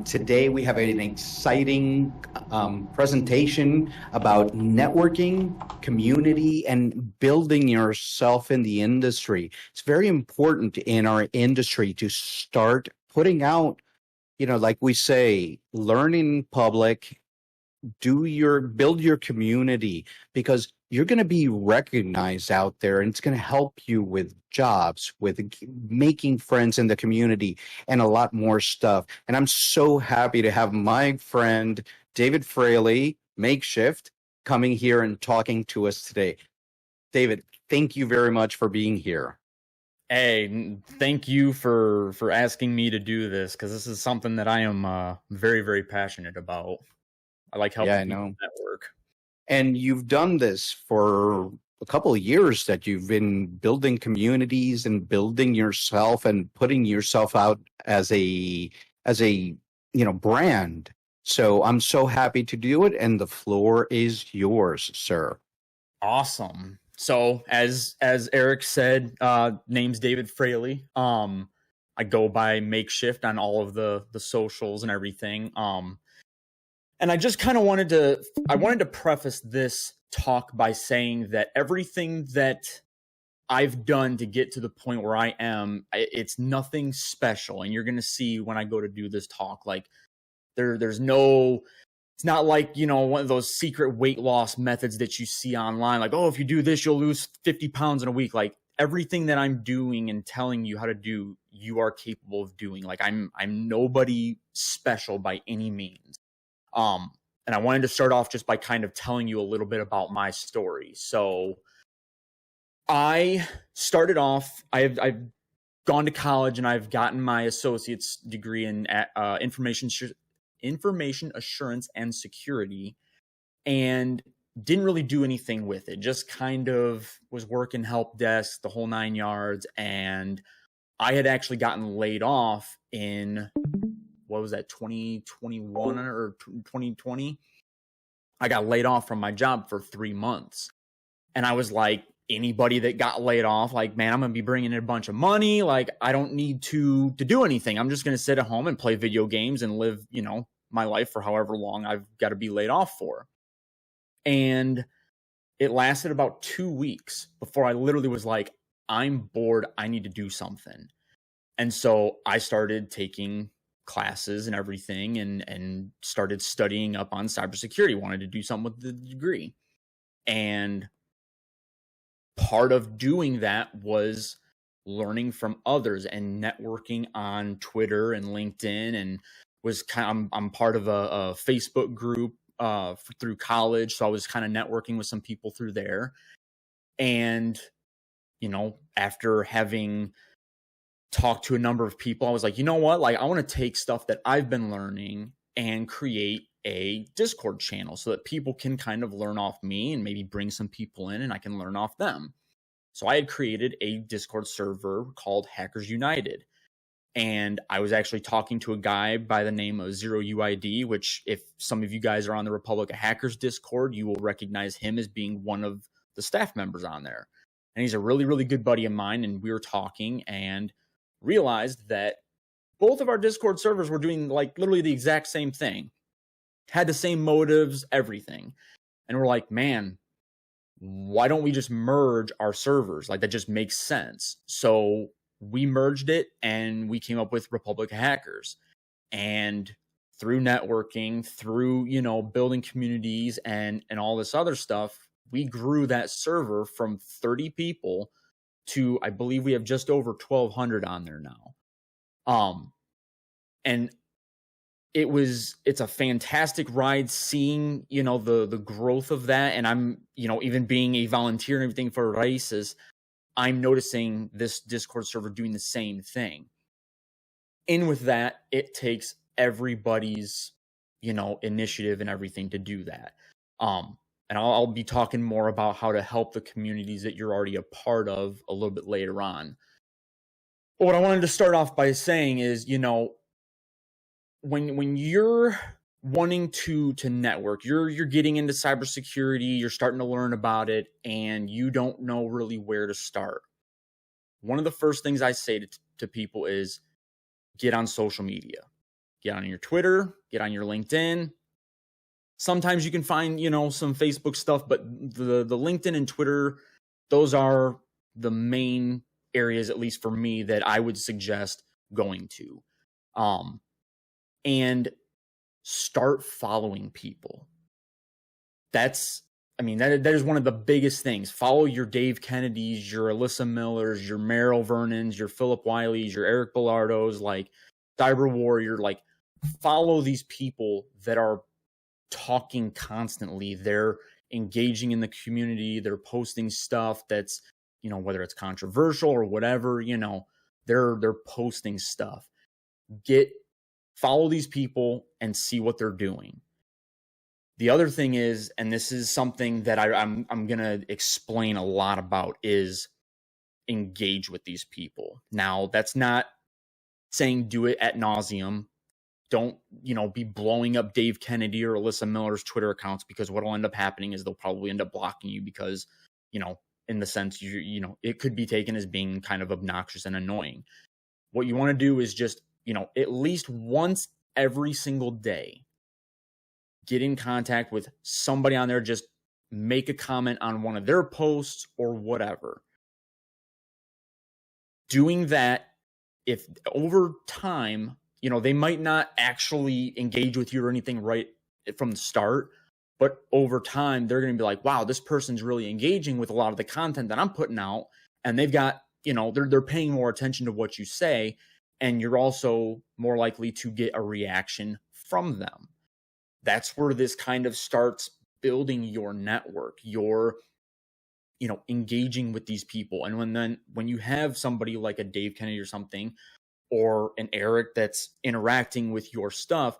Today we have an exciting presentation about networking, community, and building yourself in the industry. It's very important in our industry to start putting out, like we say, learn in public, build your community, because you're going to be recognized out there, and it's going to help you with jobs, with making friends in the community, and a lot more stuff. And I'm so happy to have my friend David Fraley, Maekshyft, coming here and talking to us today. David, thank you very much for being here. Hey, thank you for asking me to do this, because this is something that I am very, very passionate about. I like helping people network. And you've done this for a couple of years, that you've been building communities and building yourself and putting yourself out as a brand. So I'm so happy to do it, and the floor is yours, sir. Awesome. So as Eric said, name's David Fraley. I go by Maekshyft on all of the socials and everything. And I just kind of wanted to preface this talk by saying that everything that I've done to get to the point where I am, it's nothing special. And you're going to see when I go to do this talk, like there's no, it's not like, one of those secret weight loss methods that you see online. Like, oh, if you do this, you'll lose 50 pounds in a week. Like everything that I'm doing and telling you how to do, you are capable of doing. Like I'm nobody special by any means. And I wanted to start off just by kind of telling you a little bit about my story. So I started off, I've gone to college and I've gotten my associate's degree in information assurance and security, and didn't really do anything with it. Just kind of was working help desk, the whole 9 yards. And I had actually gotten laid off in, what was that, 2021 or 2020? I got laid off from my job for 3 months. And I was like, anybody that got laid off, like, man, I'm going to be bringing in a bunch of money. Like, I don't need to do anything. I'm just going to sit at home and play video games and live, my life for however long I've got to be laid off for. And it lasted about 2 weeks before I literally was like, I'm bored. I need to do something. And so I started taking classes and everything and started studying up on cybersecurity, wanted to do something with the degree. And part of doing that was learning from others and networking on Twitter and LinkedIn, and was I'm part of a Facebook group through college. So I was kind of networking with some people through there. And, after having talked to a number of people, I was like, you know what? Like, I want to take stuff that I've been learning and create a Discord channel so that people can kind of learn off me and maybe bring some people in and I can learn off them. So I had created a Discord server called Hackers United. And I was actually talking to a guy by the name of Zero UID, which if some of you guys are on the Republic of Hackers Discord, you will recognize him as being one of the staff members on there. And he's a really, really good buddy of mine. And we were talking and realized that both of our Discord servers were doing like literally the exact same thing, had the same motives, everything. And we're like, man, why don't we just merge our servers? Like, that just makes sense. So we merged it and we came up with Republic of Hackers. And through networking, through, building communities and all this other stuff, we grew that server from 30 people to, I believe we have just over 1,200 on there now. And it's a fantastic ride seeing, the growth of that. And I'm, even being a volunteer and everything for Raices, I'm noticing this Discord server doing the same thing. And with that, it takes everybody's, initiative and everything to do that. And I'll be talking more about how to help the communities that you're already a part of a little bit later on. But what I wanted to start off by saying is, when you're wanting to network, you're getting into cybersecurity, you're starting to learn about it, and you don't know really where to start. One of the first things I say to people is get on social media. get on your Twitter, get on your LinkedIn. Sometimes you can find, some Facebook stuff, but the LinkedIn and Twitter, those are the main areas, at least for me, that I would suggest going to. And start following people. That is one of the biggest things. Follow your Dave Kennedys, your Alyssa Millers, your Meryl Vernons, your Philip Wileys, your Eric Bellardos, like Cyber Warrior. Like, follow these people that are talking constantly. They're engaging in the community. They're posting stuff that's, whether it's controversial or whatever, they're posting stuff. Follow these people and see what they're doing. The other thing is, and this is something that I'm going to explain a lot about, is engage with these people. Now, that's not saying do it ad nauseum. Don't, be blowing up Dave Kennedy or Alyssa Miller's Twitter accounts, because what will end up happening is they'll probably end up blocking you because, in the sense, it could be taken as being kind of obnoxious and annoying. What you want to do is just, at least once every single day, get in contact with somebody on there, just make a comment on one of their posts or whatever. Doing that, if over time, they might not actually engage with you or anything right from the start, but over time, they're going to be like, wow, this person's really engaging with a lot of the content that I'm putting out. And they've got, they're paying more attention to what you say. And you're also more likely to get a reaction from them. That's where this kind of starts building your network, your, engaging with these people. And when you have somebody like a Dave Kennedy or something, or an Eric that's interacting with your stuff,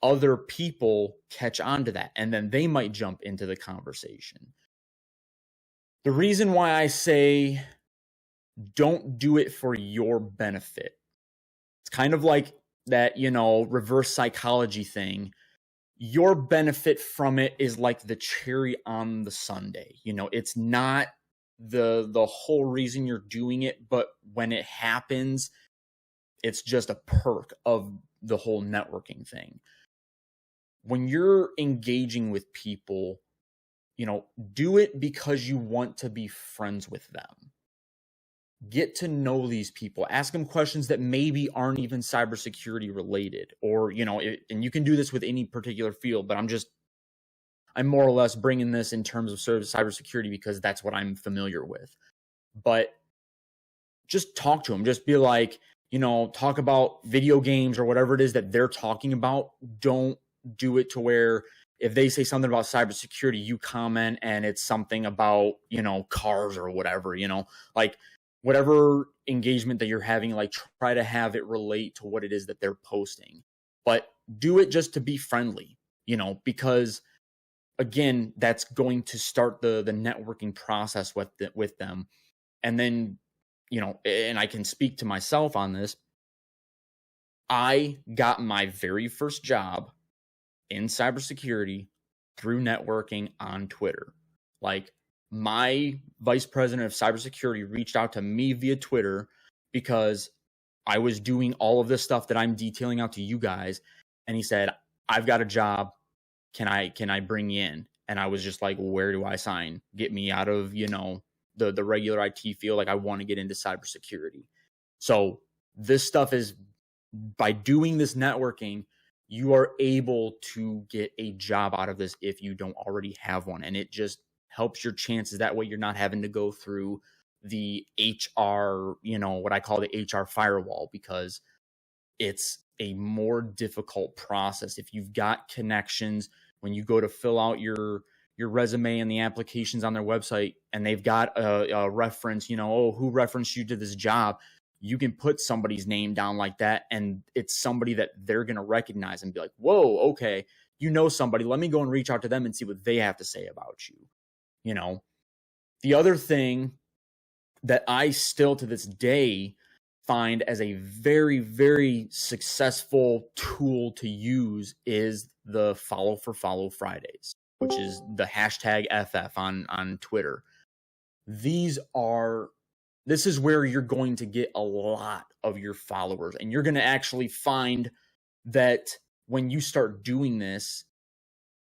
other people catch on to that, and then they might jump into the conversation. The reason why I say don't do it for your benefit, it's kind of like that, reverse psychology thing. Your benefit from it is like the cherry on the sundae. It's not the whole reason you're doing it, but when it happens, it's just a perk of the whole networking thing. When you're engaging with people, do it because you want to be friends with them. Get to know these people. Ask them questions that maybe aren't even cybersecurity related, or, and you can do this with any particular field, but I'm more or less bringing this in terms of cybersecurity because that's what I'm familiar with. But just talk to them. Just be like, talk about video games or whatever it is that they're talking about. Don't do it to where if they say something about cybersecurity, you comment and it's something about, cars or whatever, like whatever engagement that you're having, like try to have it relate to what it is that they're posting. But do it just to be friendly, because again, that's going to start the networking process with them. And then, and I can speak to myself on this. I got my very first job in cybersecurity through networking on Twitter. Like, my vice president of cybersecurity reached out to me via Twitter because I was doing all of this stuff that I'm detailing out to you guys. And he said, I've got a job. Can I bring you in? And I was just like, where do I sign? Get me out of, the regular IT field. Like, I want to get into cybersecurity. So this stuff is, by doing this networking, you are able to get a job out of this if you don't already have one. And it just helps your chances. That way you're not having to go through the HR, what I call the HR firewall, because it's a more difficult process. If you've got connections, when you go to fill out your resume and the applications on their website, and they've got a reference, who referenced you to this job, you can put somebody's name down like that, and it's somebody that they're going to recognize and be like, whoa, okay, somebody, let me go and reach out to them and see what they have to say about you. The other thing that I still to this day find as a very, very successful tool to use is the Follow for Follow Fridays, which is the hashtag FF on Twitter. This is where you're going to get a lot of your followers, and you're going to actually find that when you start doing this,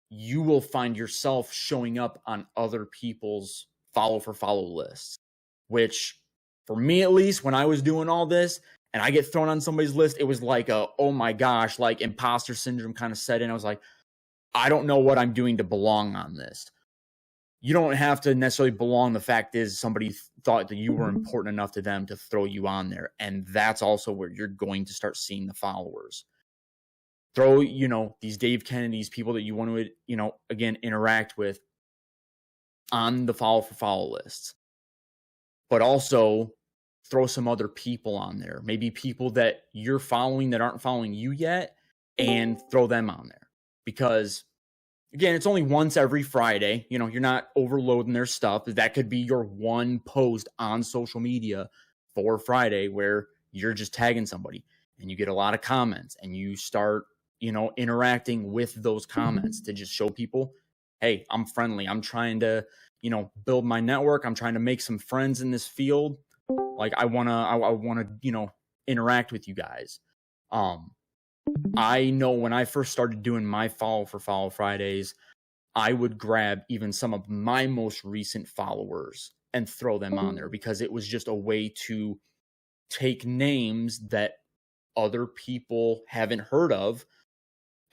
you will find yourself showing up on other people's follow for follow lists, which for me, at least, when I was doing all this and I get thrown on somebody's list, it was like oh my gosh, like imposter syndrome kind of set in. I was like, I don't know what I'm doing to belong on this. You don't have to necessarily belong. The fact is, somebody thought that you were important enough to them to throw you on there. And that's also where you're going to start seeing the followers. Throw, these Dave Kennedys, people that you want to, again, interact with on the follow for follow lists. But also throw some other people on there. Maybe people that you're following that aren't following you yet, and throw them on there. Because again, it's only once every Friday. You're not overloading their stuff. That could be your one post on social media for Friday where you're just tagging somebody and you get a lot of comments and you start, interacting with those comments to just show people, hey, I'm friendly. I'm trying to, build my network. I'm trying to make some friends in this field. Like I want to, interact with you guys. I know when I first started doing my follow for follow Fridays, I would grab even some of my most recent followers and throw them on there because it was just a way to take names that other people haven't heard of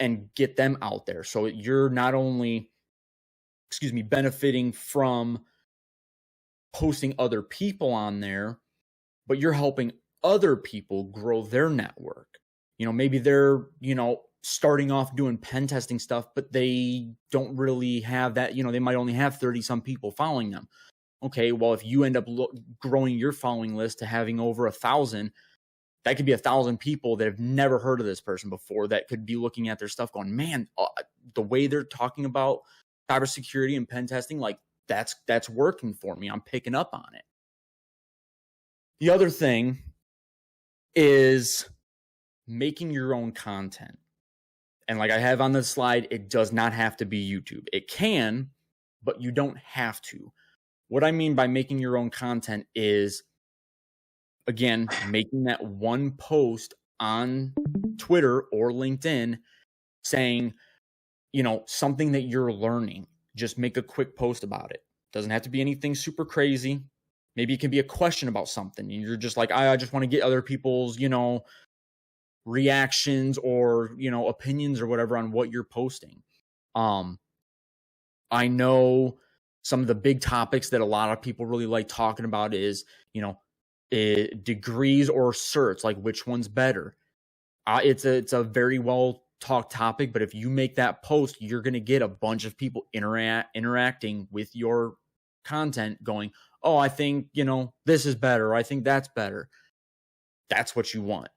and get them out there. So you're not only, benefiting from posting other people on there, but you're helping other people grow their network. Maybe they're, starting off doing pen testing stuff, but they don't really have that, they might only have 30 some people following them. Okay, well, if you end up growing your following list to having over 1,000, that could be 1,000 people that have never heard of this person before that could be looking at their stuff going, man, the way they're talking about cybersecurity and pen testing, like that's working for me. I'm picking up on it. The other thing is making your own content. And like I have on the slide, it does not have to be YouTube. It can, but you don't have to. What I mean by making your own content is, again, making that one post on Twitter or LinkedIn saying, something that you're learning. Just make a quick post about it. Doesn't have to be anything super crazy. Maybe it can be a question about something. And you're just like, I just want to get other people's, reactions or, opinions or whatever on what you're posting. I know some of the big topics that a lot of people really like talking about is, degrees or certs, like which one's better. It's a very well talked topic, but if you make that post, you're going to get a bunch of people interacting with your content going, oh, I think, this is better. Or I think that's better. That's what you want.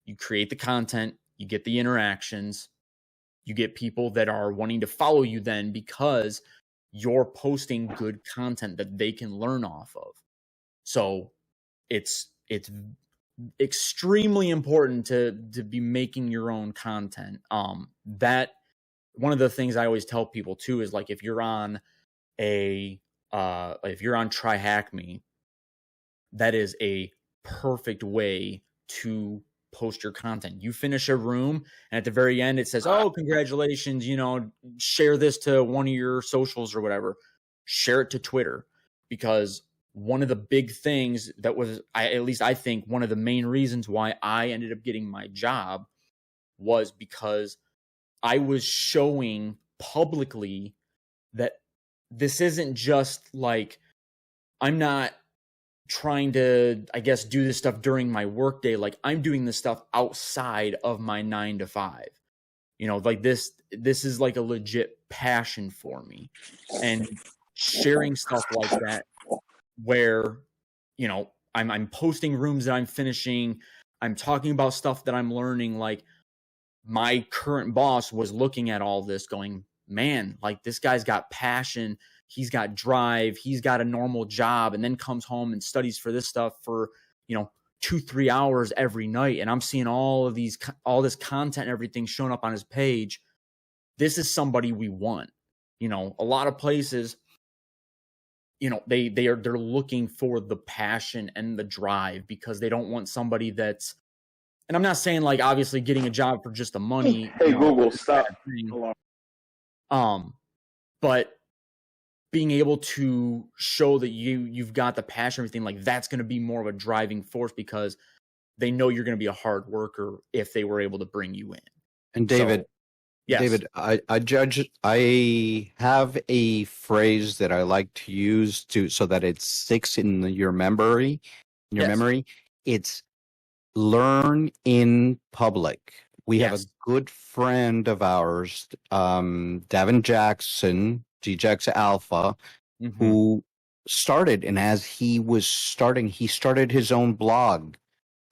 You create the content, you get the interactions, you get people that are wanting to follow you then because you're posting good content that they can learn off of. So it's extremely important to be making your own content. That one of the things I always tell people too is like if you're on Try Hack Me, that is a perfect way to post your content. You finish a room and at the very end it says, oh, congratulations, share this to one of your socials or whatever. Share it to Twitter, because one of the big things that was, I think one of the main reasons why I ended up getting my job was because I was showing publicly that this isn't just like, I'm not trying to, do this stuff during my workday. Like I'm doing this stuff outside of my 9 to 5. Like this is like a legit passion for me. And sharing stuff like that where, I'm posting rooms that I'm finishing, I'm talking about stuff that I'm learning. Like my current boss was looking at all this going, man, like this guy's got passion. He's got drive. He's got a normal job and then comes home and studies for this stuff for, 2-3 hours every night. And I'm seeing all this content and everything showing up on his page. This is somebody we want. A lot of places, they're looking for the passion and the drive because they don't want somebody that's, and I'm not saying like obviously getting a job for just the money. Hey, Google, stop. But being able to show that you've got the passion, everything like that's going to be more of a driving force because they know you're going to be a hard worker if they were able to bring you in. And David, yes. David, I have a phrase that I like to use so that it sticks in your memory. It's learn in public. We have a good friend of ours, Davin Jackson, GJX Alpha, who started, and as he was starting, he started his own blog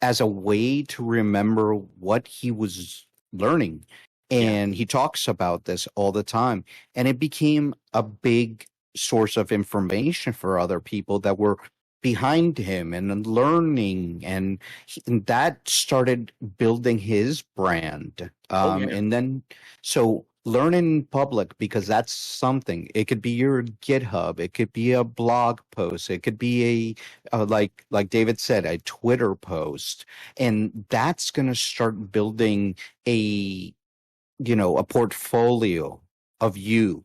as a way to remember what he was learning. And he talks about this all the time. And it became a big source of information for other people that were behind him and learning. And that started building his brand. And then, so learn in public, because that's something. It could be your GitHub. It could be a blog post. It could be like David said, a Twitter post. And that's going to start building a portfolio of you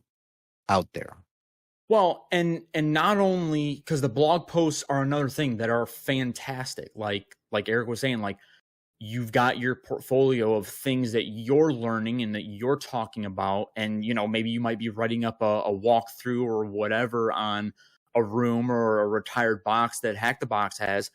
out there. Well, and not only because the blog posts are another thing that are fantastic. Like Eric was saying, like you've got your portfolio of things that you're learning and that you're talking about. And, maybe you might be writing up a walkthrough or whatever on a room or a retired box that Hack the Box has.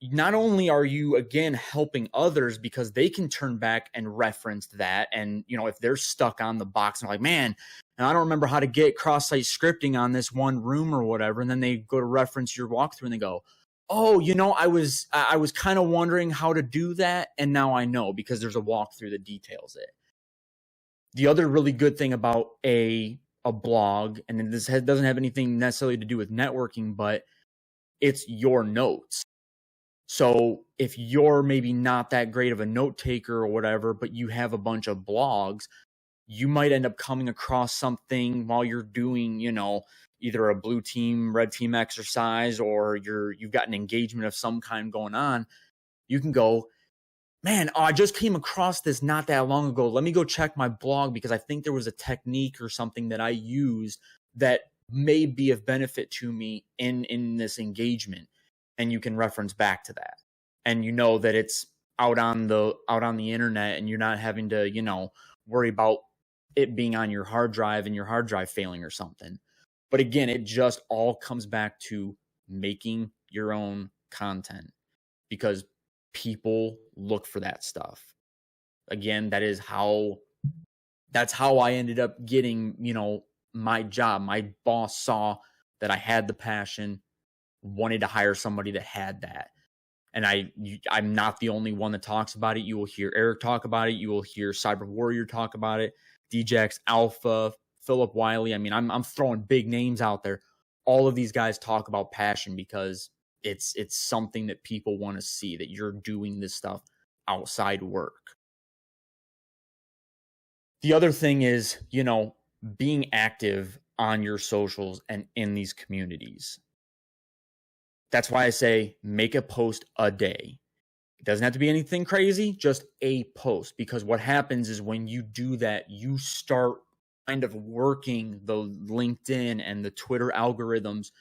Not only are you, again, helping others because they can turn back and reference that. And, if they're stuck on the box and like, man, I don't remember how to get cross-site scripting on this one room or whatever. And then they go to reference your walkthrough and they go, oh, I was kind of wondering how to do that. And now I know because there's a walkthrough that details it. The other really good thing about a blog, and this doesn't have anything necessarily to do with networking, but it's your notes. So if you're maybe not that great of a note taker or whatever, but you have a bunch of blogs, you might end up coming across something while you're doing, either a blue team, red team exercise, or you've got an engagement of some kind going on. You can go, man, I just came across this not that long ago. Let me go check my blog because I think there was a technique or something that I used that may be of benefit to me in this engagement. And you can reference back to that. And that it's out on the internet and you're not having to, worry about it being on your hard drive and your hard drive failing or something. But again, it just all comes back to making your own content because people look for that stuff. Again, that's how I ended up getting, my job. My boss saw that I had the passion, wanted to hire somebody that had that. And I'm not the only one that talks about it. You will hear Eric talk about it. You will hear Cyber Warrior talk about it. DJX Alpha, Philip Wiley. I mean, I'm throwing big names out there. All of these guys talk about passion because it's something that people want to see, that you're doing this stuff outside work. The other thing is, being active on your socials and in these communities. That's why I say make a post a day. It doesn't have to be anything crazy, just a post. Because what happens is when you do that, you start kind of working the LinkedIn and the Twitter algorithms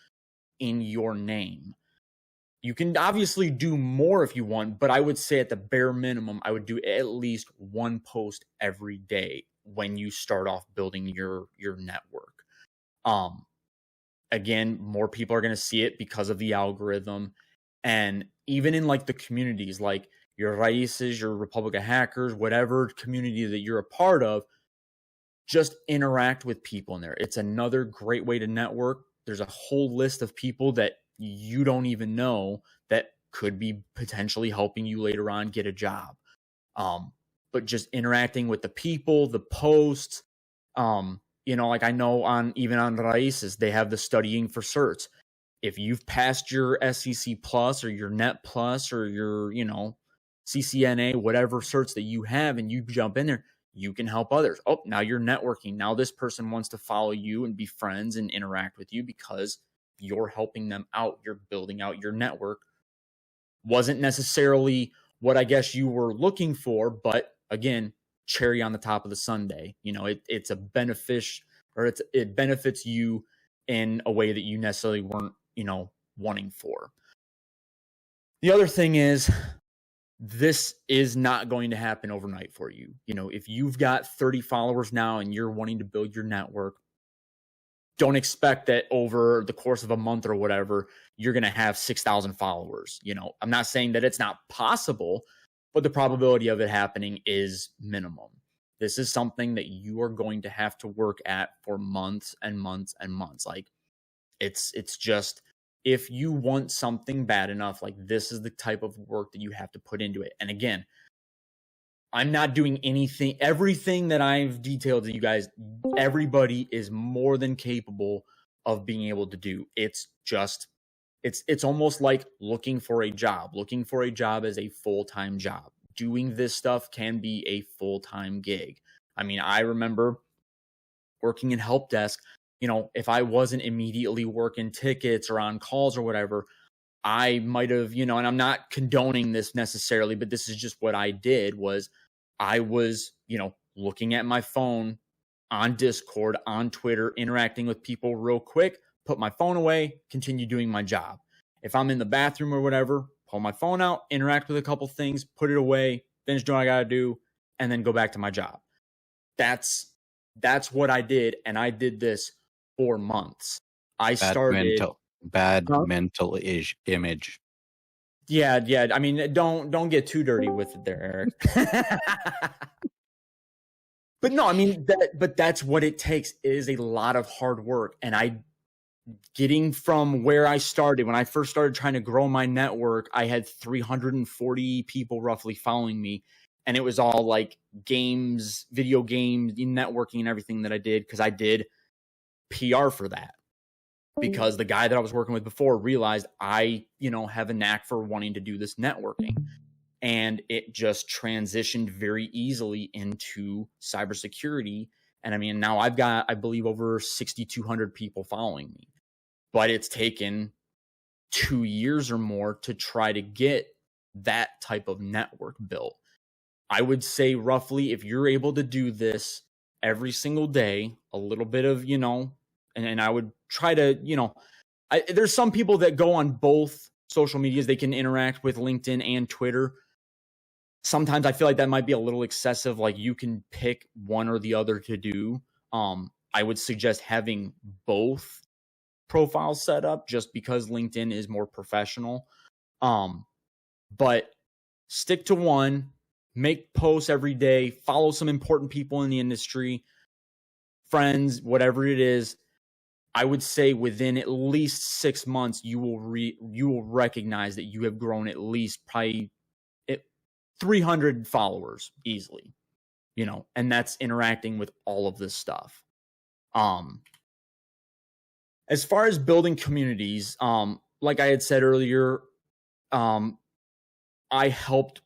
in your name. You can obviously do more if you want, but I would say at the bare minimum, I would do at least one post every day when you start off building your network. Again, more people are going to see it because of the algorithm. And even in like the communities, like your Raices, your Republic of Hackers, whatever community that you're a part of, just interact with people in there. It's another great way to network. There's a whole list of people that you don't even know that could be potentially helping you later on get a job. But just interacting with the people, the posts, like I know even on Raices, they have the studying for certs. If you've passed your SEC Plus or your Net Plus or your, CCNA, whatever certs that you have, and you jump in there, you can help others. Oh, now you're networking. Now this person wants to follow you and be friends and interact with you because you're helping them out. You're building out your network. Wasn't necessarily what I guess you were looking for, but again, cherry on the top of the sundae. It's a it benefits you in a way that you necessarily weren't, wanting for. The other thing is, this is not going to happen overnight for you. If you've got 30 followers now and you're wanting to build your network, don't expect that over the course of a month or whatever, you're going to have 6,000 followers. I'm not saying that it's not possible, but the probability of it happening is minimum. This is something that you are going to have to work at for months and months and months. Like, it's just, if you want something bad enough, like, this is the type of work that you have to put into it. And again, I'm not doing everything that I've detailed to you guys, everybody is more than capable of being able to do. It's just, it's almost like looking for a job. Looking for a job as a full-time job. Doing this stuff can be a full-time gig. I mean, I remember working in help desk. If I wasn't immediately working tickets or on calls or whatever, I might have, and I'm not condoning this necessarily, but this is just what I did. Was I was, looking at my phone on Discord, on Twitter, interacting with people real quick, put my phone away, continue doing my job. If I'm in the bathroom or whatever, pull my phone out, interact with a couple things, put it away, finish doing what I got to do, and then go back to my job. That's what I did. And I did this for months. Bad mental image. Yeah. I mean, don't get too dirty with it there, Eric. But no, I mean, that's what it takes. It is a lot of hard work. And getting from where I started, when I first started trying to grow my network, I had 340 people roughly following me. And it was all like games, video games, networking and everything that I did, because I did PR for that. Because the guy that I was working with before realized I, have a knack for wanting to do this networking. And it just transitioned very easily into cybersecurity. And I mean, now I've got, I believe, over 6,200 people following me. But it's taken 2 years or more to try to get that type of network built. I would say roughly, if you're able to do this every single day, a little bit of, and I would try to, there's some people that go on both social medias. They can interact with LinkedIn and Twitter. Sometimes I feel like that might be a little excessive. Like, you can pick one or the other to do. I would suggest having both profiles set up, just because LinkedIn is more professional. But stick to one, make posts every day, follow some important people in the industry, friends, whatever it is. I would say within at least 6 months, you will recognize that you have grown at least probably 300 followers easily, and that's interacting with all of this stuff. As far as building communities, like I had said earlier, I helped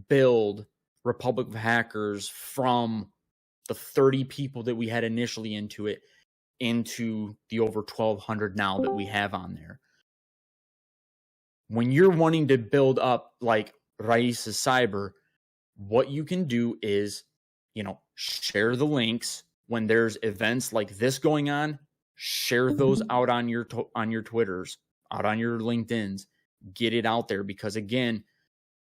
build Republic of Hackers from the 30 people that we had initially into the over 1,200 now that we have on there. When you're wanting to build up like Raices Cyber, what you can do is, share the links when there's events like this going on. Share those out on your Twitters, out on your LinkedIn's. Get it out there, because again,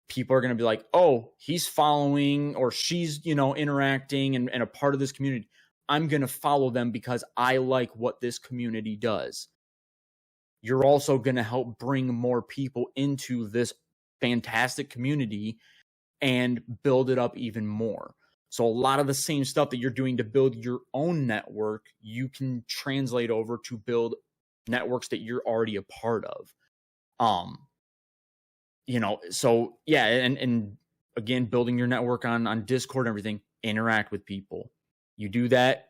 people are going to be like, oh, he's following or she's, interacting and a part of this community. I'm going to follow them because I like what this community does. You're also going to help bring more people into this fantastic community and build it up even more. So a lot of the same stuff that you're doing to build your own network, you can translate over to build networks that you're already a part of. So yeah, and again, building your network on Discord and everything, interact with people. You do that.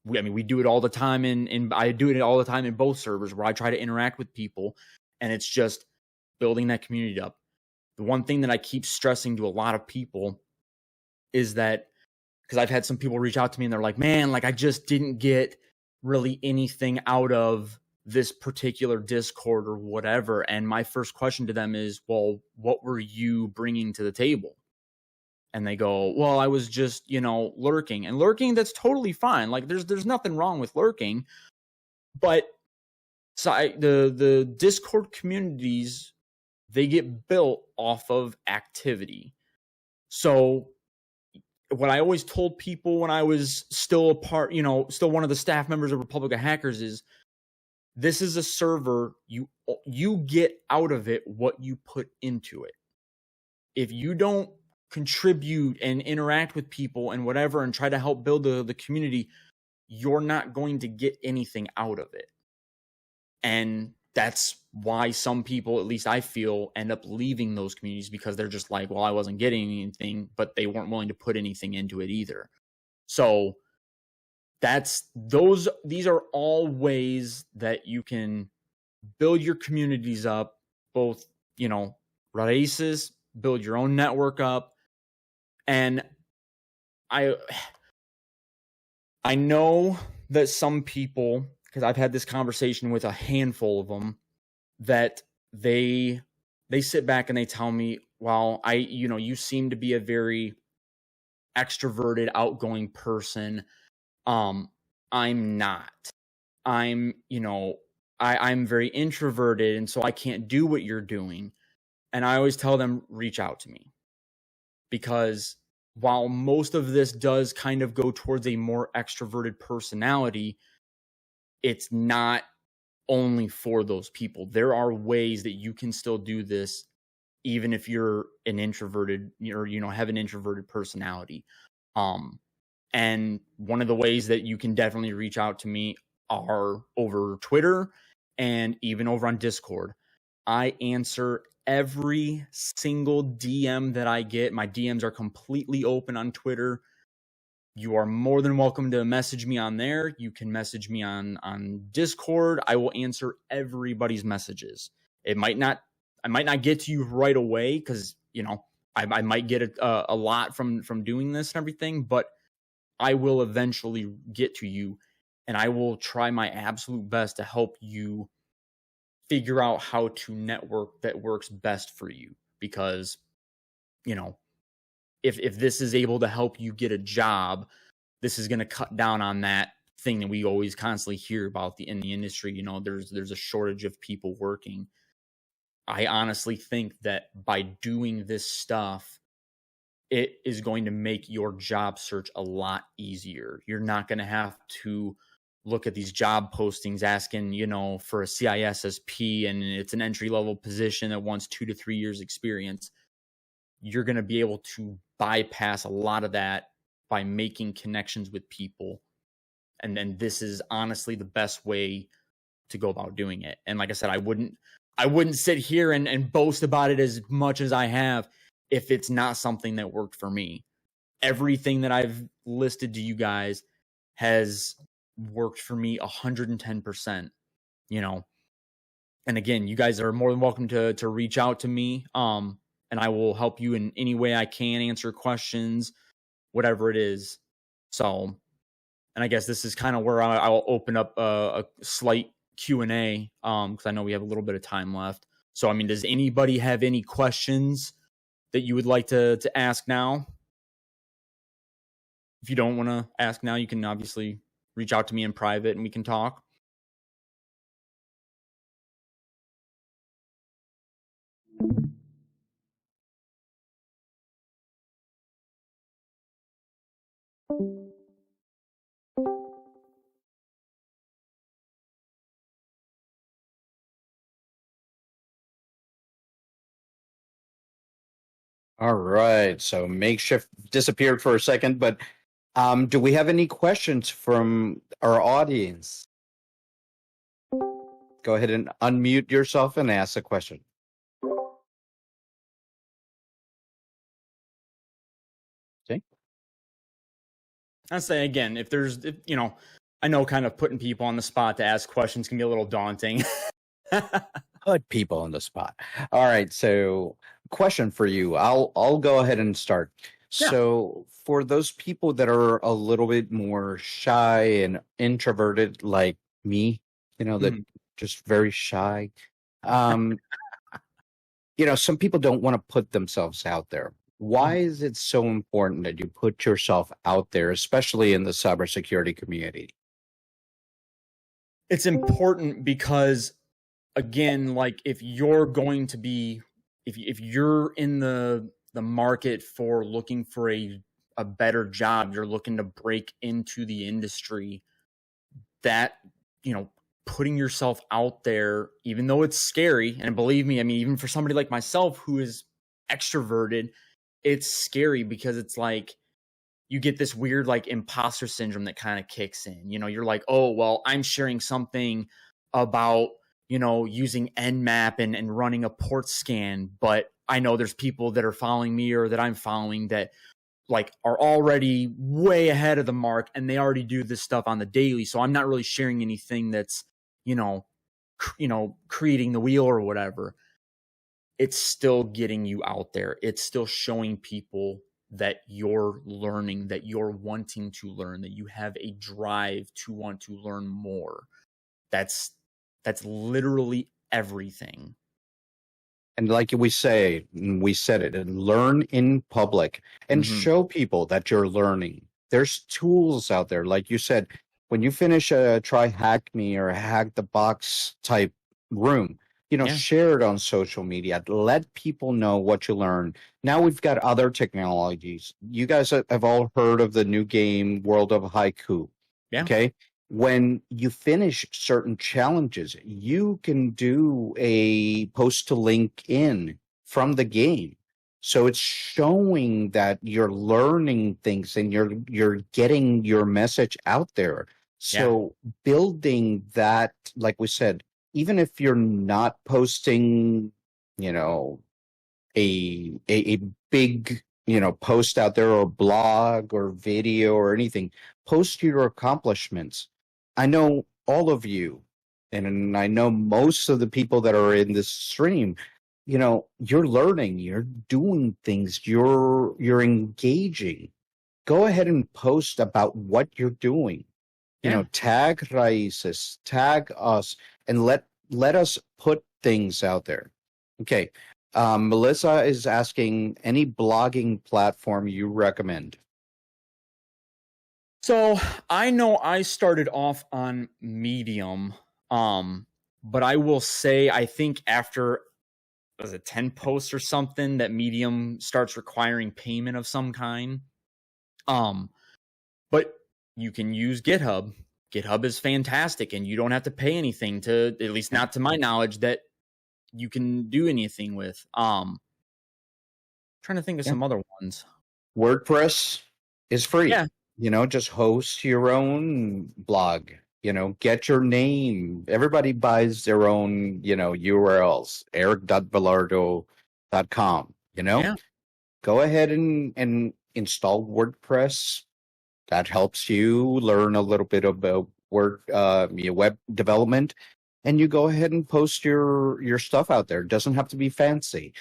We do it all the time, and I do it all the time in both servers where I try to interact with people, and it's just building that community up. The one thing that I keep stressing to a lot of people is that, because I've had some people reach out to me and they're like, man, like I just didn't get really anything out of this particular Discord or whatever. And my first question to them is, well, what were you bringing to the table? And they go, well, I was just, lurking. And lurking, that's totally fine. Like there's nothing wrong with lurking. But so the Discord communities, they get built off of activity. So what I always told people when I was still a part, still one of the staff members of Republic of Hackers is, this is a server, you get out of it what you put into it. If you don't contribute and interact with people and whatever and try to help build the community, you're not going to get anything out of it. And that's why some people, at least I feel, end up leaving those communities, because they're just like, well, I wasn't getting anything, but they weren't willing to put anything into it either. So these are all ways that you can build your communities up, both, Raices, build your own network up. And I know that some people, because I've had this conversation with a handful of them, that they sit back and they tell me, well, you seem to be a very extroverted, outgoing person. I'm not. I'm very introverted, and so I can't do what you're doing. And I always tell them, reach out to me. Because while most of this does kind of go towards a more extroverted personality, it's not only for those people. There are ways that you can still do this, even if you're an introverted, or, have an introverted personality. And one of the ways that you can definitely reach out to me are over Twitter and even over on Discord. I answer every single DM that I get. My DMs are completely open on Twitter. You are more than welcome to message me on there. You can message me on Discord. I will answer everybody's messages. I might not get to you right away, because I might get a lot from doing this and everything, but I will eventually get to you, and I will try my absolute best to help you figure out how to network that works best for you. Because, if this is able to help you get a job, this is going to cut down on that thing that we always constantly hear about in the industry. There's a shortage of people working. I honestly think that by doing this stuff, it is going to make your job search a lot easier. You're not going to have to look at these job postings asking, for a CISSP, and it's an entry-level position that wants 2 to 3 years experience. You're going to be able to bypass a lot of that by making connections with people. And then this is honestly the best way to go about doing it. And like I said, I wouldn't sit here and boast about it as much as I have if it's not something that worked for me. Everything that I've listed to you guys has worked for me 110%, and again, you guys are more than welcome to reach out to me. And I will help you in any way I can, answer questions, whatever it is. So, and I guess this is kind of where I'll open up a slight Q&A, because I know we have a little bit of time left. So, does anybody have any questions that you would like to ask now? If you don't want to ask now, you can obviously reach out to me in private and we can talk. All right. So Maekshyft disappeared for a second, but do we have any questions from our audience? Go ahead and unmute yourself and ask a question. Okay. I say again, if I know kind of putting people on the spot to ask questions can be a little daunting. Put people on the spot. All right. So question for you. I'll go ahead and start. Yeah. So for those people that are a little bit more shy and introverted like me, that just very shy. Um, some people don't want to put themselves out there. Why is it so important that you put yourself out there, especially in the cybersecurity community? It's important because, again, like if you're going to be, if you're in the market for looking for a better job, you're looking to break into the industry, that, putting yourself out there, even though it's scary, and believe me, I mean, even for somebody like myself who is extroverted, it's scary because it's like you get this weird like imposter syndrome that kind of kicks in. You're like, oh, well, I'm sharing something about, using Nmap and running a port scan, but I know there's people that are following me or that I'm following that like are already way ahead of the mark and they already do this stuff on the daily. So I'm not really sharing anything that's, creating the wheel or whatever. It's still getting you out there. It's still showing people that you're learning, that you're wanting to learn, that you have a drive to want to learn more. That's literally everything. And like we said it, and learn in public and show people that you're learning. There's tools out there. Like you said, when you finish a try hack me or hack the box type room, share it on social media. Let people know what you learn. Now we've got other technologies. You guys have all heard of the new game, World of Haiku. Yeah. Okay. When you finish certain challenges, you can do a post to LinkedIn from the game. So it's showing that you're learning things and you're getting your message out there. So building that, like we said, even if you're not posting, a big, post out there or blog or video or anything, post your accomplishments. I know all of you, and I know most of the people that are in this stream, you're learning, you're doing things, you're engaging. Go ahead and post about what you're doing. Tag Raices, tag us, and let us put things out there. Okay. Melissa is asking, any blogging platform you recommend? So I know I started off on Medium, but I will say I think after 10 posts or something that Medium starts requiring payment of some kind. But you can use GitHub. GitHub is fantastic, and you don't have to pay anything to, at least not to my knowledge, that you can do anything with. Trying to think of some other ones. WordPress is free. Yeah. Just host your own blog. Get your name. Everybody buys their own, URLs. eric.velardo.com. Go ahead and install WordPress. That helps you learn a little bit about web development, and you go ahead and post your stuff out there. It doesn't have to be fancy.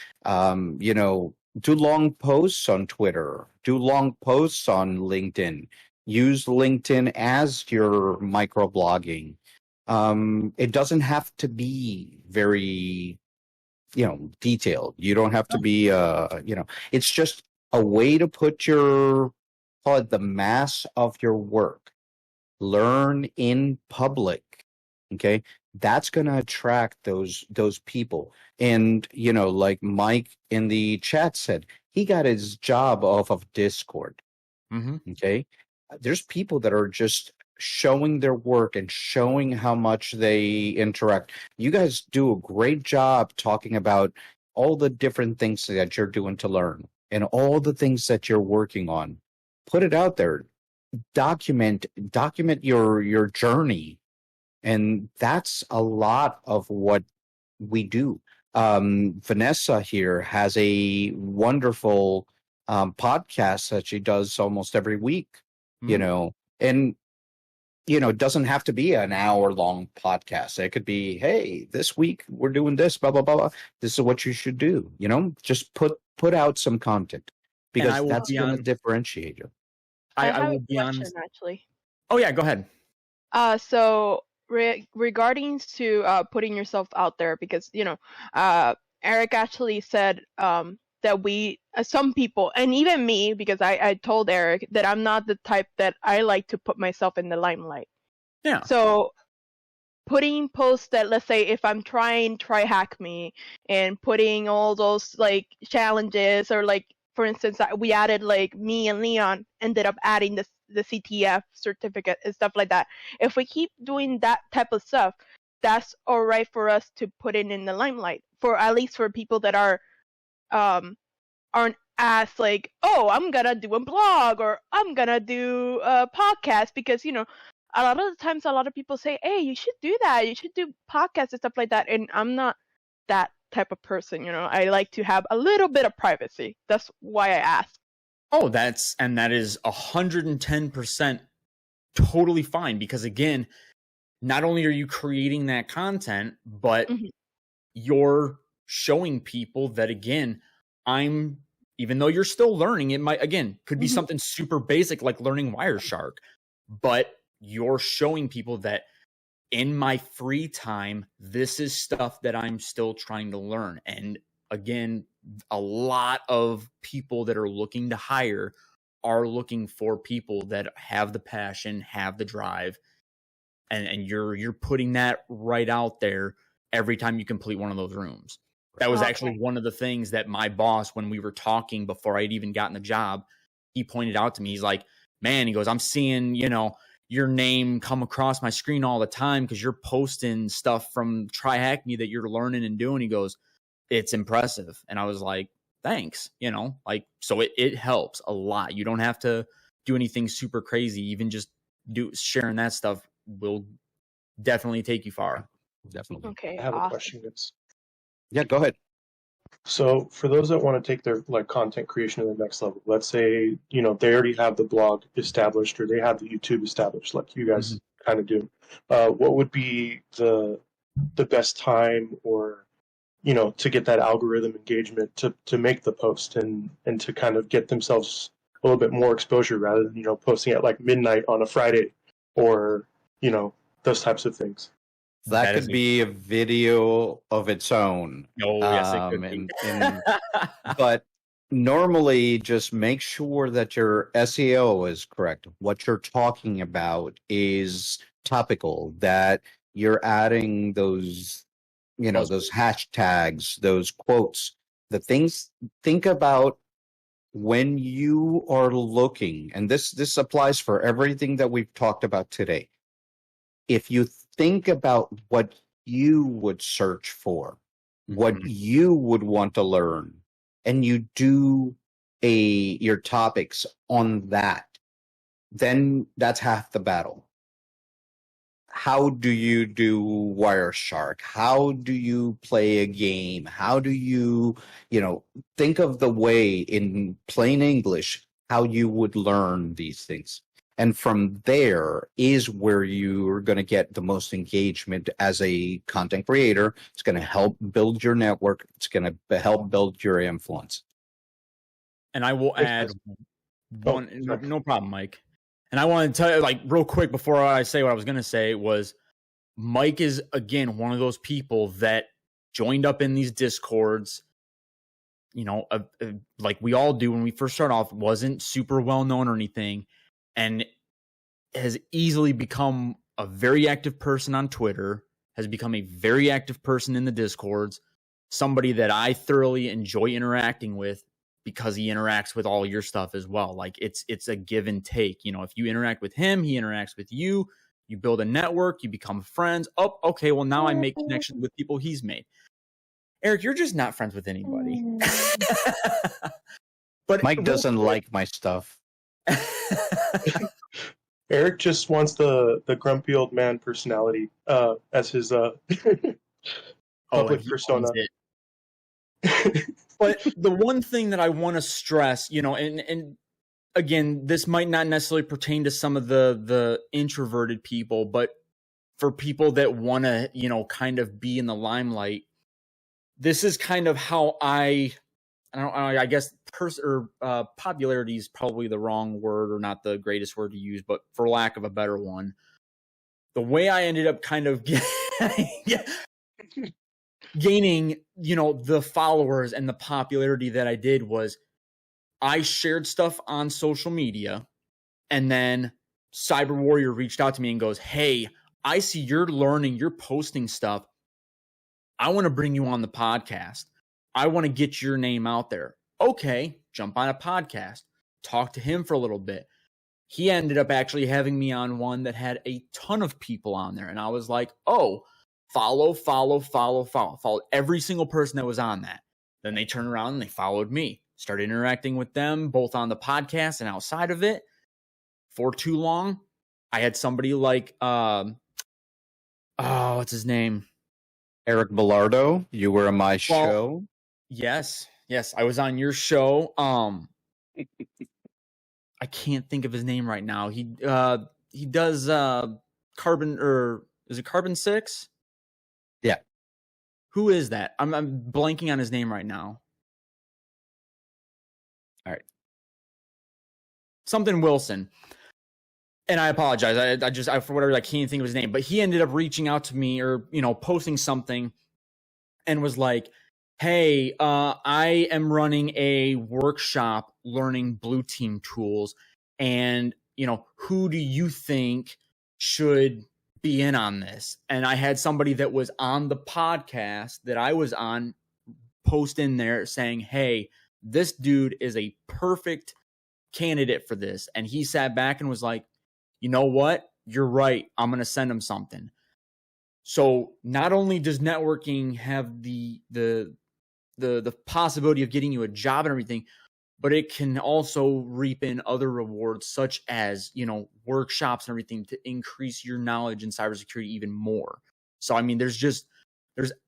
Do long posts on Twitter. Do long posts on LinkedIn. Use LinkedIn as your microblogging. It doesn't have to be very, detailed. You don't have to be, it's just a way to put call it the mass of your work. Learn in public. Okay. That's going to attract those people. And, like Mike in the chat said, he got his job off of Discord. Okay. There's people that are just showing their work and showing how much they interact. You guys do a great job talking about all the different things that you're doing to learn and all the things that you're working on. Put it out there. Document your journey. And that's a lot of what we do. Vanessa here has a wonderful podcast that she does almost every week, and it doesn't have to be an hour-long podcast. It could be, hey, this week we're doing this, blah, blah, blah, blah. This is what you should do. Just put out some content, because that's going to differentiate you. I have a question, actually. Oh, yeah, go ahead. So regarding to putting yourself out there, because Eric actually said that we some people, and even me, because I told Eric that I'm not the type that I like to put myself in the limelight. Yeah. So putting posts that, let's say if I'm trying try hack me and putting all those like challenges, or like for instance we added, like me and Leon ended up adding the CTF certificate and stuff like that. If we keep doing that type of stuff, that's all right for us to put it in the limelight, for at least for people that aren't as like, oh, I'm gonna do a blog or I'm gonna do a podcast, because a lot of the times a lot of people say, hey, you should do that, you should do podcasts and stuff like that, and I'm not that type of person. I like to have a little bit of privacy. That's why I asked. Oh, that is 110% totally fine, because again, not only are you creating that content, but you're showing people that, again, even though you're still learning, it might, again, could be something super basic like learning Wireshark, but you're showing people that in my free time, this is stuff that I'm still trying to learn. And again, a lot of people that are looking to hire are looking for people that have the passion, have the drive, and you're putting that right out there every time you complete one of those rooms. That was actually one of the things that my boss, when we were talking before I'd even gotten the job, he pointed out to me. He's like, man, he goes, I'm seeing, your name come across my screen all the time because you're posting stuff from Try Hack Me that you're learning and doing. He goes, it's impressive. And I was like, thanks, so it helps a lot. You don't have to do anything super crazy. Even just sharing that stuff will definitely take you far. Definitely. Okay. I have a question. Yeah, go ahead. So for those that want to take their content creation to the next level, let's say, they already have the blog established or they have the YouTube established, like you guys kind of do. What would be the best time, or, to get that algorithm engagement to make the post and to kind of get themselves a little bit more exposure, rather than, posting at like midnight on a Friday, or, those types of things? That could be a video of its own. Oh, yes, it could be. But normally, just make sure that your SEO is correct. What you're talking about is topical, that you're adding those, those hashtags, those quotes, the things. Think about when you are looking, and this applies for everything that we've talked about today. If you think about what you would search for, what you would want to learn, and you do your topics on that, then that's half the battle. How do you do Wireshark? How do you play a game? How do you, think of the way in plain English how you would learn these things. And from there is where you're going to get the most engagement as a content creator. It's going to help build your network. It's going to help build your influence. And I will add one, no problem, Mike. And I want to tell you, like, real quick before I say what I was going to say, was Mike is, again, one of those people that joined up in these Discords, like we all do when we first start off, wasn't super well known or anything, and has easily become a very active person on Twitter, has become a very active person in the Discords, somebody that I thoroughly enjoy interacting with because he interacts with all your stuff as well. Like it's a give and take. If you interact with him, he interacts with you, you build a network, you become friends. Oh, okay, well now I make connections with people he's made. Eric, you're just not friends with anybody. But Mike doesn't like my stuff. Eric just wants the grumpy old man personality as his public persona. But the one thing that I want to stress, and again, this might not necessarily pertain to some of the introverted people, but for people that want to, kind of be in the limelight, this is kind of how I guess popularity is probably the wrong word, or not the greatest word to use, but for lack of a better one, the way I ended up kind of gaining, the followers and the popularity that I did was I shared stuff on social media, and then Cyber Warrior reached out to me and goes, "Hey, I see you're learning, you're posting stuff. I want to bring you on the podcast. I want to get your name out there." Okay, jump on a podcast, talk to him for a little bit. He ended up actually having me on one that had a ton of people on there. And I was like, oh, follow every single person that was on that. Then they turned around and they followed me, started interacting with them both on the podcast and outside of it. For too long, I had somebody like, what's his name? Eric Bellardo, you were on my show. Yes, I was on your show. I can't think of his name right now. He does Carbon, or is it Carbon 6? Yeah. Who is that? I'm blanking on his name right now. All right. Something Wilson. And I apologize. I for whatever, I can't think of his name, but he ended up reaching out to me, or posting something, and was like, "Hey, I am running a workshop learning blue team tools, and who do you think should be in on this?" And I had somebody that was on the podcast that I was on post in there saying, "Hey, this dude is a perfect candidate for this." And he sat back and was like, "You know what? You're right. I'm going to send him something." So not only does networking have the possibility of getting you a job and everything, but it can also reap in other rewards, such as, workshops and everything, to increase your knowledge in cybersecurity even more. So, I mean, there's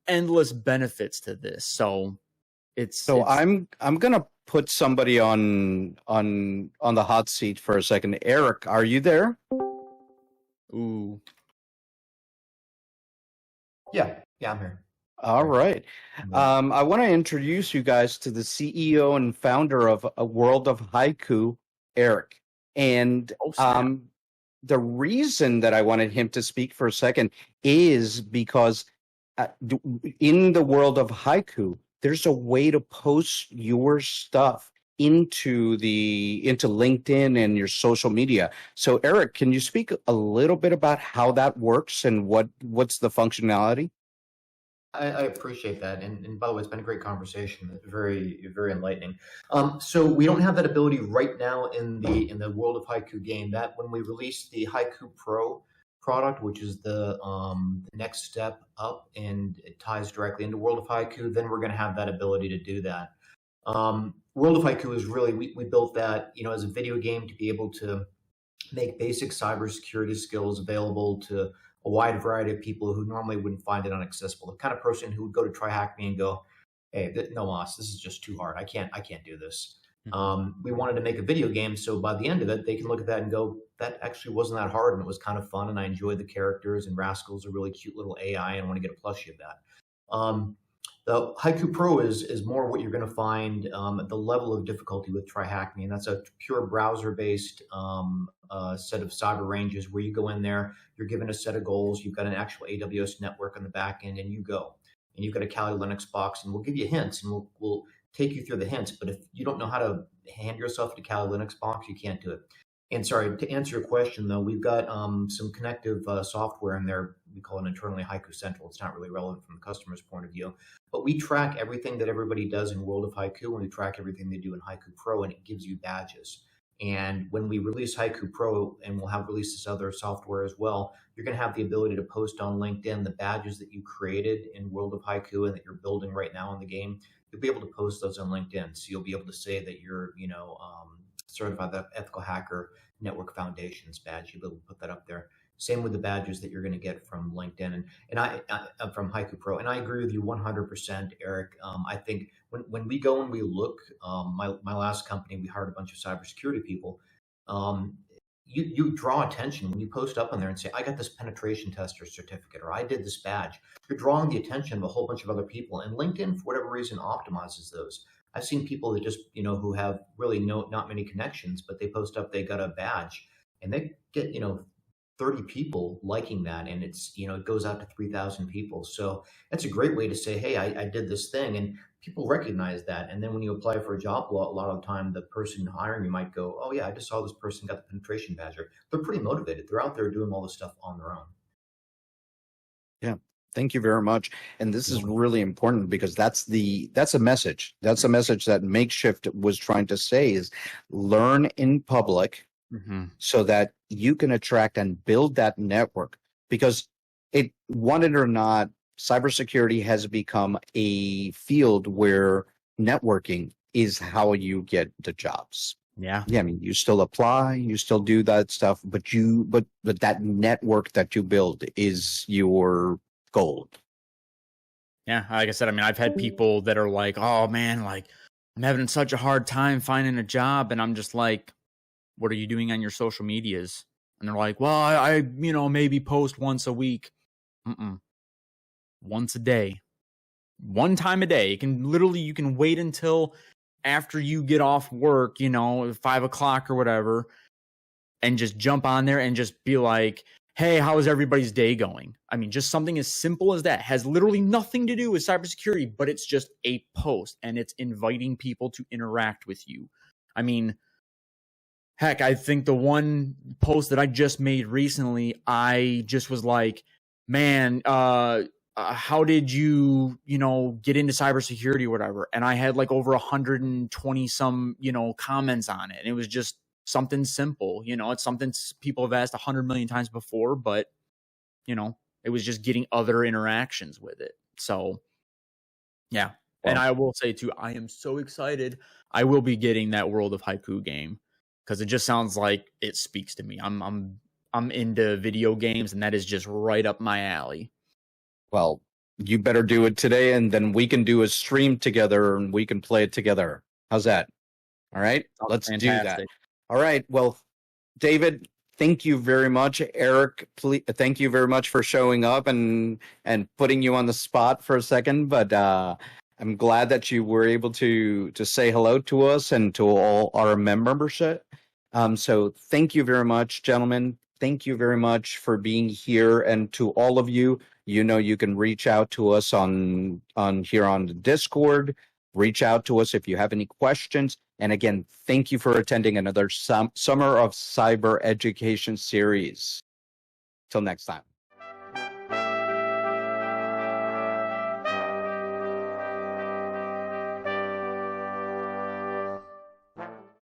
endless benefits to this. So I'm going to put somebody on the hot seat for a second. Eric, are you there? Ooh. Yeah, I'm here. All right. I want to introduce you guys to the CEO and founder of A World of Haiku, Eric. And the reason that I wanted him to speak for a second is because in the world of haiku, there's a way to post your stuff into LinkedIn and your social media. So Eric, can you speak a little bit about how that works and what's the functionality? I appreciate that, and by the way, it's been a great conversation. Very, very enlightening. So we don't have that ability right now in the World of Haiku game. That when we release the Haiku Pro product, which is the next step up, and it ties directly into World of Haiku, then we're going to have that ability to do that. World of Haiku is really, we built that as a video game to be able to make basic cybersecurity skills available to a wide variety of people who normally wouldn't find it inaccessible. The kind of person who would go to try hack me and go, "Hey, no, Moss, this is just too hard. I can't do this." Mm-hmm. We wanted to make a video game, so by the end of it, they can look at that and go, "That actually wasn't that hard, and it was kind of fun, and I enjoyed the characters, and Rascal's a really cute little AI, and I want to get a plushie of that." The Haiku Pro is more what you're going to find at the level of difficulty with Try Hack Me, and that's a pure browser-based set of cyber ranges where you go in there, you're given a set of goals, you've got an actual AWS network on the back end, and you go. And you've got a Kali Linux box, and we'll give you hints, and we'll take you through the hints. But if you don't know how to hand yourself to Kali Linux box, you can't do it. And sorry, to answer your question, though, we've got some connective software in there. We call it internally Haiku Central. It's not really relevant from the customer's point of view. But we track everything that everybody does in World of Haiku, and we track everything they do in Haiku Pro, and it gives you badges. And when we release Haiku Pro, and we'll have released this other software as well, you're going to have the ability to post on LinkedIn the badges that you created in World of Haiku and that you're building right now in the game. You'll be able to post those on LinkedIn. So you'll be able to say that you're, certified ethical hacker network foundations badge. You'll be able to put that up there. Same with the badges that you're going to get from LinkedIn and I from Haiku Pro. And I agree with you 100%, Eric. I think when we go and we look, my last company, we hired a bunch of cybersecurity people. You draw attention when you post up on there and say, "I got this penetration tester certificate," or "I did this badge." You're drawing the attention of a whole bunch of other people. And LinkedIn, for whatever reason, optimizes those. I've seen people that just, who have really not many connections, but they post up, they got a badge, and they get, 30 people liking that, and it's, you know, it goes out to 3,000 people. So that's a great way to say, hey, I did this thing, and people recognize that. And then when you apply for a job, a lot of the time the person hiring you might go, oh yeah, I just saw this person got the penetration badger. They're pretty motivated. They're out there doing all this stuff on their own. Yeah. Thank you very much. And this is really important because that's a message. That's a message that Maekshyft was trying to say is learn in public so that you can attract and build that network. Because want it or not, cybersecurity has become a field where networking is how you get the jobs. Yeah. I mean, you still apply, you still do that stuff, but that network that you build is your gold. Yeah, like I said, I mean, I've had people that are like, oh man, like I'm having such a hard time finding a job. And I'm just like, what are you doing on your social medias? And they're like, well, I you know, maybe post once a week. Once a day. One time a day. You can wait until after you get off work, you know, 5 o'clock or whatever, and just jump on there and just be like, hey, how is everybody's day going? I mean, just something as simple as that has literally nothing to do with cybersecurity, but it's just a post and it's inviting people to interact with you. I mean, heck, I think the one post that I just made recently, I just was like, man, how did you know, get into cybersecurity or whatever? And I had like over 120 some, you know, comments on it. And it was just something simple, you know, it's something people have asked 100 million times before, but you know, it was just getting other interactions with it. So yeah. Well, and I will say too, I am so excited. I will be getting that World of Haiku game because it just sounds like it speaks to me. I'm into video games and that is just right up my alley. Well, you better do it today, and then we can do a stream together and we can play it together. How's that? All right, let's do that. All right. Well, David, thank you very much. Eric, please, thank you very much for showing up and putting you on the spot for a second. But I'm glad that you were able to say hello to us and to all our membership. So thank you very much, gentlemen. Thank you very much for being here, and to all of you. You know, you can reach out to us on here on the Discord. Reach out to us if you have any questions. And again, thank you for attending another Summer of Cyber Education series. Till next time.